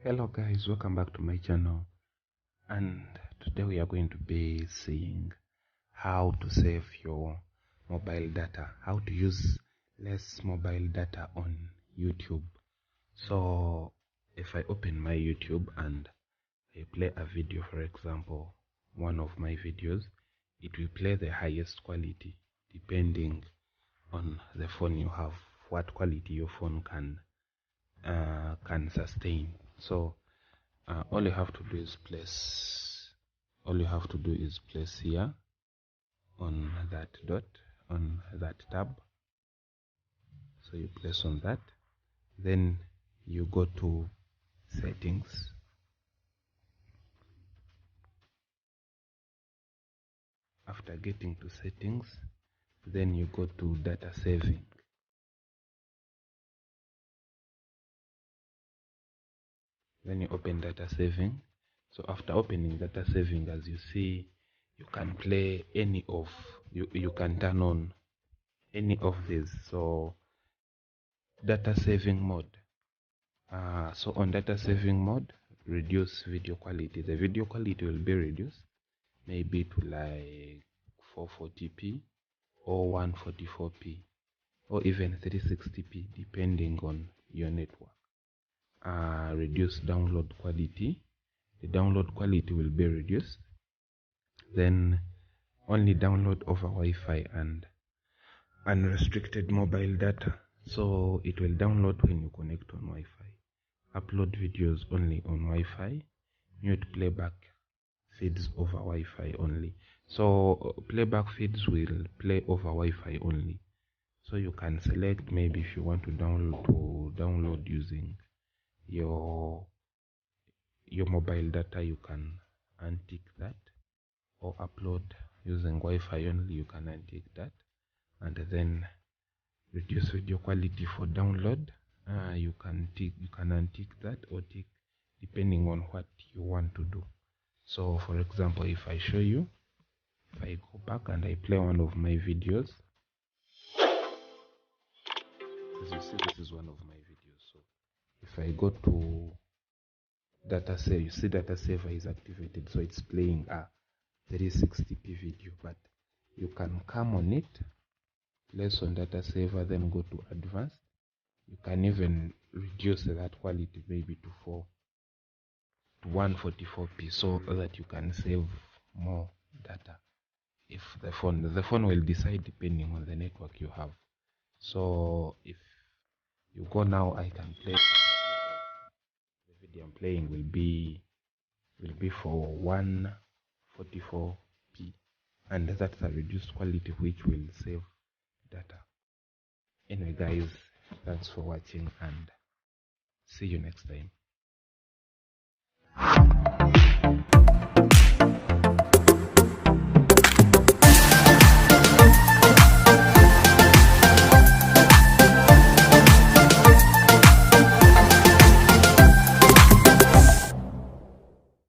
Hello guys, welcome back to my channel, and today we are going to be seeing how to save your mobile data, how to use less mobile data on YouTube. So if I open my YouTube and I play a video, for example one of my videos, it will play the highest quality depending on the phone you have, what quality your phone can sustain. So all you have to do is place here on that dot, on that tab. So you place on that, then you go to settings. After getting to settings, then you go to data saving. Then you open data saving. So after opening data saving, as you see, you can play any of you can turn on any of these. So data saving mode, so on data saving mode, reduce video quality. The video quality will be reduced maybe to like 440p or 144p or even 360p depending on your network. Reduce download quality. The download quality will be reduced. Then only download over Wi-Fi and unrestricted mobile data. So it will download when you connect on Wi-Fi. Upload videos only on Wi-Fi. Mute playback feeds over Wi-Fi only. So playback feeds will play over Wi-Fi only. So you can select maybe if you want to download using your mobile data, you can untick that, or upload using Wi-Fi only, you can untick that, and then reduce video quality for download. You can untick that or tick depending on what you want to do. So for example, if I show you, if I go back and I play one of my videos, as you see, this is one of my videos. So if I go to data save, you see data saver is activated, so it's playing a 360p video. But you can come on it, place on data saver, then go to advanced. You can even reduce that quality maybe to 144p, so that you can save more data. If the phone will decide depending on the network you have. So if you go now, I can play the video I'm playing will be for 144p, and that's a reduced quality which will save data. Anyway guys, thanks for watching and see you next time.